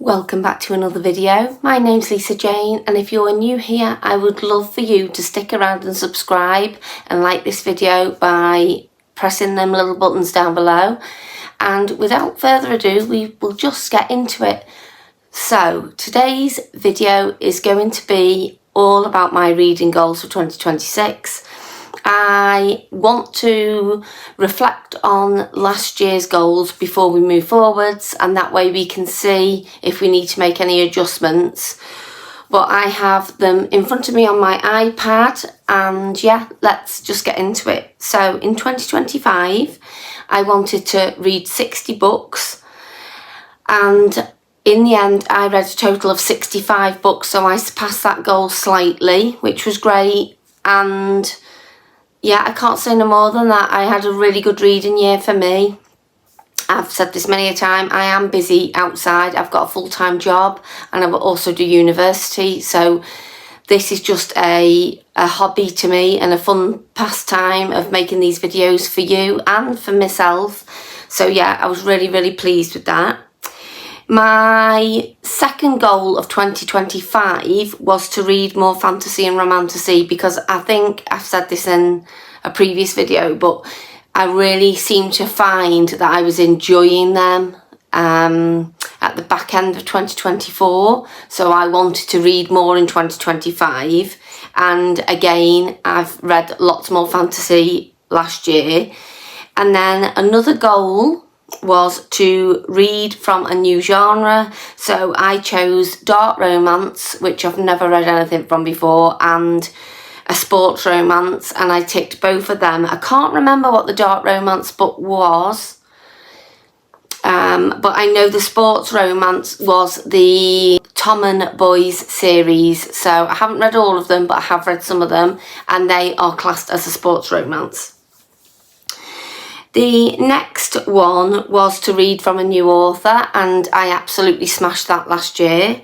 Welcome back to another video. My name's Lisa Jane, and if you're new here, I would love for you to stick around and subscribe and like this video by pressing them little buttons down below. And without further ado, we will just get into it. So today's video is going to be all about my reading goals for 2026. I want to reflect on last year's goals before we move forwards, and that way we can see if we need to make any adjustments. But I have them in front of me on my iPad, and yeah, let's just get into it. So in 2025, I wanted to read 60 books, and in the end, I read a total of 65 books, so I surpassed that goal slightly, which was great. And yeah, I can't say no more than that. I had a really good reading year for me. I've said this many a time, I am busy outside. I've got a full-time job and I also do university. So this is just a hobby to me and a fun pastime of making these videos for you and for myself. So yeah, I was really, really pleased with that. My second goal of 2025 was to read more fantasy and romantasy, because I think I've said this in a previous video, but I really seem to find that I was enjoying them at the back end of 2024. So I wanted to read more in 2025. And again, I've read lots more fantasy last year. And then another goal was to read from a new genre. So I chose dark romance, which I've never read anything from before, and a sports romance, and I ticked both of them. I can't remember what the dark romance book was, but I know the sports romance was the Tom and Boys series. So I haven't read all of them, but I have read some of them, and they are classed as a sports romance. The next one was to read from a new author, and I absolutely smashed that last year.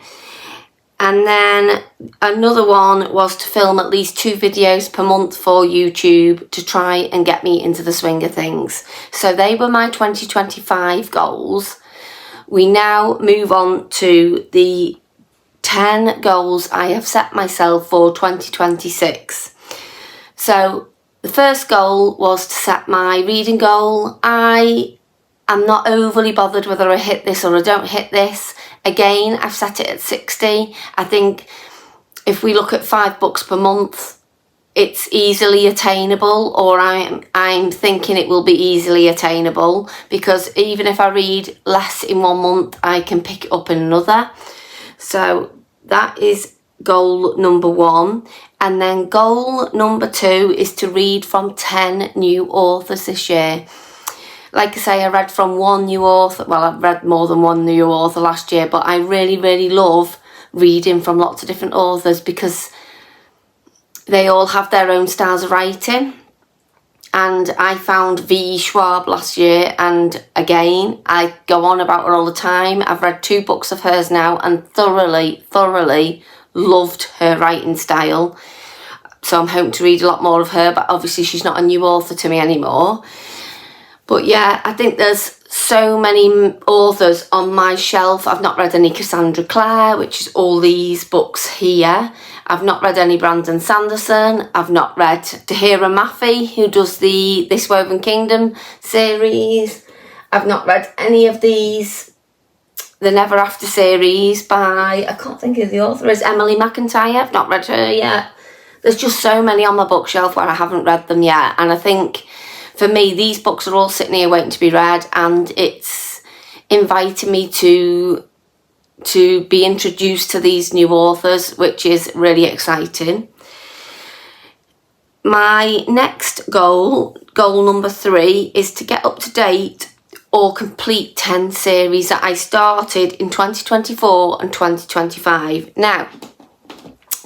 And then another one was to film at least 2 videos per month for YouTube to try and get me into the swing of things. So they were my 2025 goals. We now move on to the 10 goals I have set myself for 2026. So the first goal was to set my reading goal. I am not overly bothered whether I hit this or I don't hit this. Again, I've set it at 60. I think if we look at 5 books per month, it's easily attainable, or I'm thinking it will be easily attainable, because even if I read less in one month, I can pick it up in another. So that is goal number 1. And then goal number 2 is to read from 10 new authors this year. Like I say, I read from one new author. Well, I've read more than one new author last year, but I really, really love reading from lots of different authors, because they all have their own styles of writing. And I found V.E. Schwab last year, and again, I go on about her all the time. I've read 2 books of hers now and thoroughly, thoroughly loved her writing style. So I'm hoping to read a lot more of her, but obviously she's not a new author to me anymore. But yeah, I think there's so many authors on my shelf. I've not read any Cassandra Clare, which is all these books here. I've not read any Brandon Sanderson. I've not read Tahira Mafi, who does the This Woven Kingdom series. I've not read any of these. The Never After series by, I can't think of the author, is Emily McIntyre. I've not read her yet. There's just so many on my bookshelf where I haven't read them yet. And I think for me, these books are all sitting here waiting to be read, and it's inviting me to be introduced to these new authors, which is really exciting. My next goal number 3, is to get up to date or complete 10 series that I started in 2024 and 2025. Now,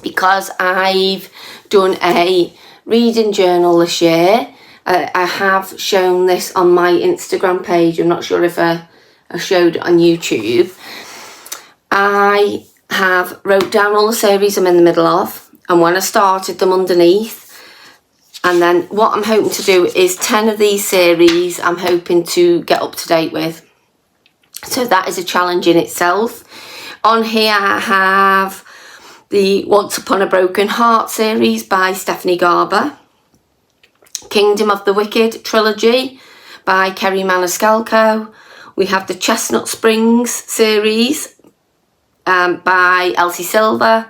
because I've done a reading journal this year, I have shown this on my Instagram page. I'm not sure if I showed it on YouTube. I have wrote down all the series I'm in the middle of, and when I started them underneath. And then what I'm hoping to do is 10 of these series I'm hoping to get up to date with. So that is a challenge in itself. On here I have the Once Upon a Broken Heart series by Stephanie Garber, Kingdom of the Wicked trilogy by Kerry Maniscalco. We have the Chestnut Springs series by Elsie Silver,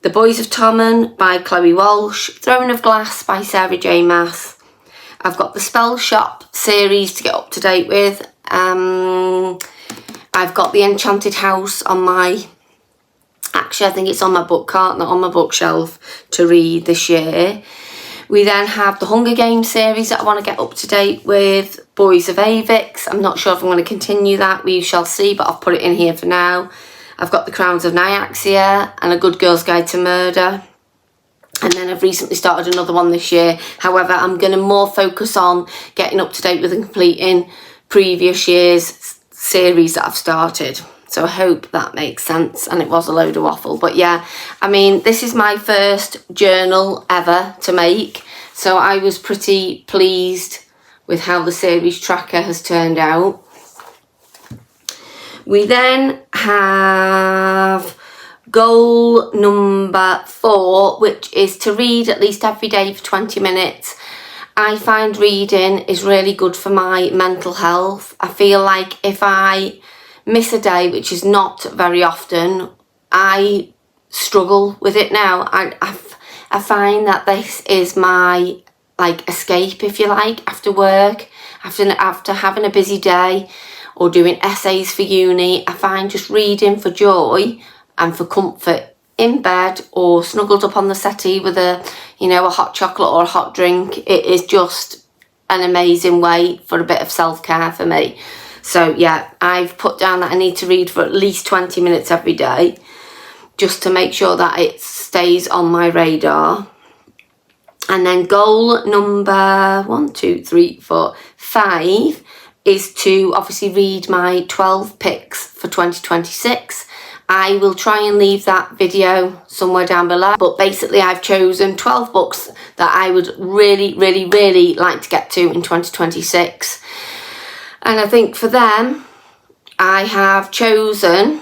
The Boys of Tommen by Chloe Walsh, Throne of Glass by Sarah J Maas. I've got the Spell Shop series to get up to date with. I've got the Enchanted House on my, actually I think it's on my book cart, not on my bookshelf, to read this year. We then have the Hunger Games series that I want to get up to date with, Boys of Avix. I'm not sure if I'm going to continue that, we shall see, but I've put it in here for now. I've got the Crowns of Nyaxia and A Good Girl's Guide to Murder. And then I've recently started another one this year. However, I'm going to more focus on getting up to date with and completing previous year's series that I've started. So I hope that makes sense, and it was a load of waffle. But yeah, I mean, this is my first journal ever to make. So I was pretty pleased with how the series tracker has turned out. We then have goal number 4, which is to read at least every day for 20 minutes. I find reading is really good for my mental health. I feel like if I miss a day, which is not very often, I struggle with it now. I find that this is my like escape, if you like, after work, after having a busy day or doing essays for uni. I find just reading for joy and for comfort in bed or snuggled up on the settee with a hot chocolate or a hot drink, it is just an amazing way for a bit of self-care for me. So yeah, I've put down that I need to read for at least 20 minutes every day just to make sure that it stays on my radar. And then goal number 5 is to obviously read my 12 picks for 2026. I will try and leave that video somewhere down below, but basically I've chosen 12 books that I would really, really, really like to get to in 2026. And I think for them, I have chosen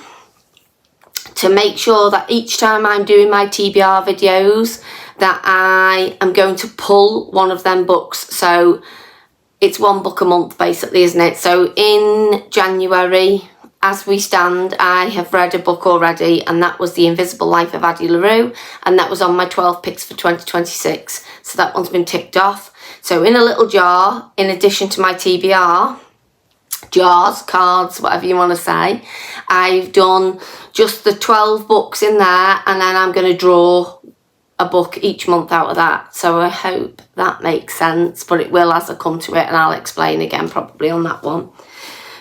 to make sure that each time I'm doing my TBR videos that I am going to pull one of them books. So it's one book a month basically, isn't it? So in January, as we stand, I have read a book already, and that was The Invisible Life of Addie LaRue, and that was on my 12 picks for 2026. So that one's been ticked off. So in a little jar, in addition to my TBR, jars, cards, whatever you want to say, I've done just the 12 books in there, and then I'm going to draw a book each month out of that. So I hope that makes sense, but it will as I come to it, and I'll explain again probably on that one.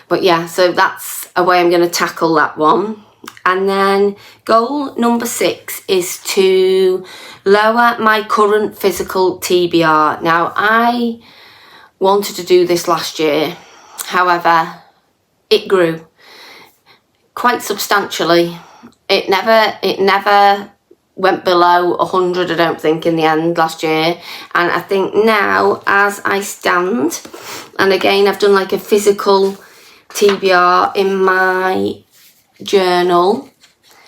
But yeah, so that's a way I'm going to tackle that one. And then goal number 6 is to lower my current physical TBR. Now, I wanted to do this last year. However, it grew quite substantially. It never went below 100, I don't think, in the end last year. And I think now, as I stand, and again, I've done like a physical TBR in my journal.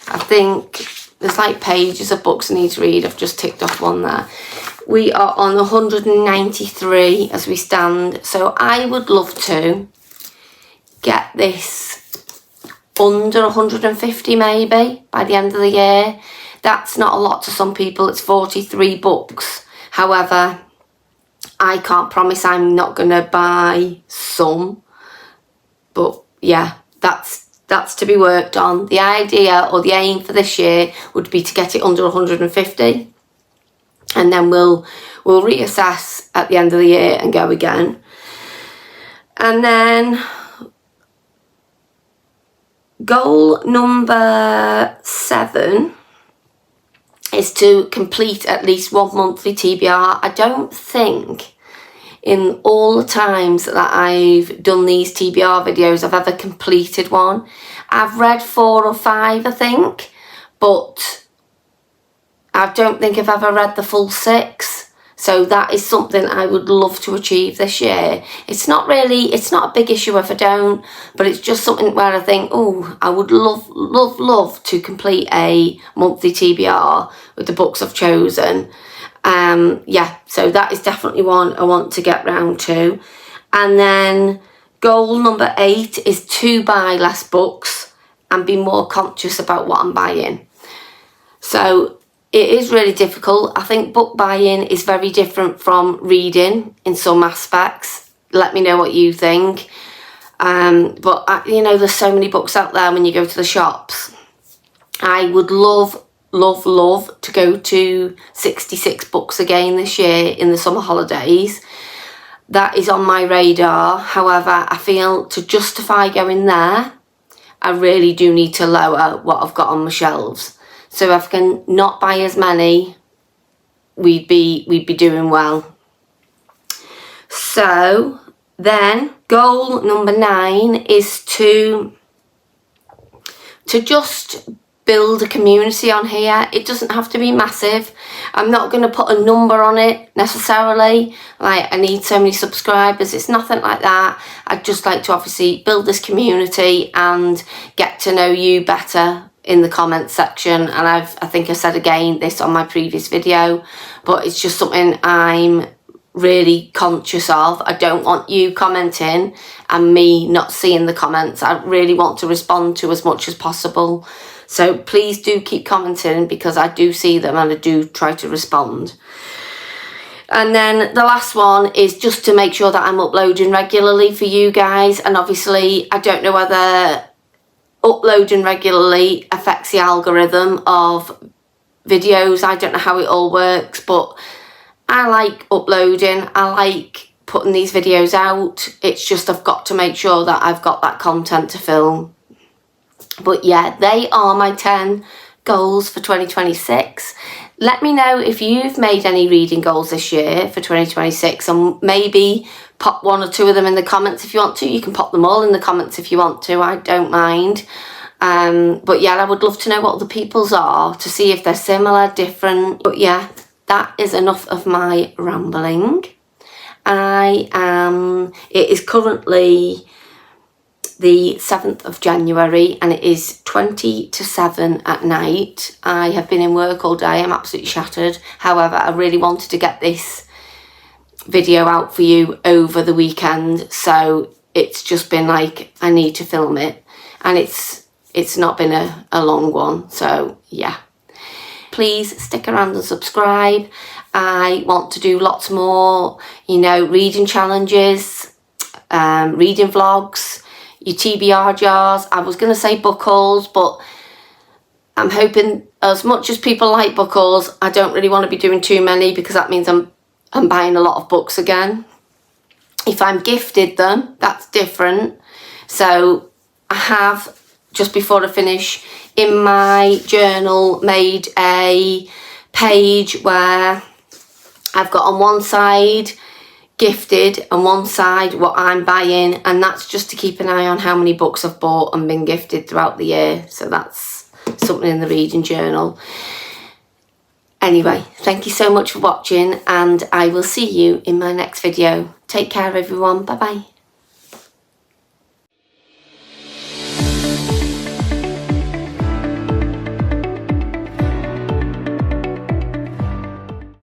I think there's like pages of books I need to read. I've just ticked off one there. We are on 193 as we stand. So I would love to get this under 150 maybe by the end of the year. That's not a lot to some people. It's 43 books. However, I can't promise I'm not going to buy some. But yeah, that's to be worked on. The idea or the aim for this year would be to get it under 150, and then we'll reassess at the end of the year and go again. And then goal number 7 is to complete at least one monthly TBR. I don't think in all the times that I've done these TBR videos, I've ever completed one. I've read 4 or 5, I think, but I don't think I've ever read the full 6. So that is something I would love to achieve this year. It's not a big issue if I don't, but it's just something where I think, oh, I would love to complete a monthly TBR with the books I've chosen. Yeah, so that is definitely one I want to get round to. And then goal number 8 is to buy less books and be more conscious about what I'm buying. So it is really difficult. I think book buying is very different from reading in some aspects. Let me know what you think. But you know, there's so many books out there when you go to the shops. I would love to go to 66 Books again this year in the summer holidays. That is on my radar. However, I feel to justify going there, I really do need to lower what I've got on my shelves. So if I can not buy as many, we'd be doing well. So then goal number 9 is to just build a community on here. It doesn't have to be massive. I'm not going to put a number on it necessarily, like I need so many subscribers. It's nothing like that. I'd just like to obviously build this community and get to know you better in the comments section. And I think I said again this on my previous video, but it's just something I'm really conscious of. I don't want you commenting and me not seeing the comments. I really want to respond to as much as possible. So please do keep commenting, because I do see them and I do try to respond. And then the last one is just to make sure that I'm uploading regularly for you guys. And obviously I don't know whether uploading regularly affects the algorithm of videos. I don't know how it all works, but I like uploading. I like putting these videos out. It's just I've got to make sure that I've got that content to film. But yeah, they are my 10 goals for 2026. Let me know if you've made any reading goals this year for 2026, and maybe pop 1 or 2 of them in the comments if you want to. You can pop them all in the comments if you want to. I don't mind. But yeah, I would love to know what other people's are, to see if they're similar, different. But yeah, that is enough of my rambling. It is currently the 7th of January and it is 20 to 7 at night. I have been in work all day. I'm absolutely shattered. However, I really wanted to get this video out for you over the weekend, so it's just been like I need to film it, and it's not been a long one. So yeah, please stick around and subscribe. I want to do lots more, you know, reading challenges, reading vlogs, your TBR jars. I was going to say book hauls, but I'm hoping, as much as people like book hauls, I don't really want to be doing too many, because that means I'm buying a lot of books again. If I'm gifted them, that's different. So I have, just before I finish, in my journal made a page where I've got on one side gifted and one side what I'm buying, and that's just to keep an eye on how many books I've bought and been gifted throughout the year. So that's something in the reading journal. Anyway, thank you so much for watching, and I will see you in my next video. Take care everyone. Bye bye.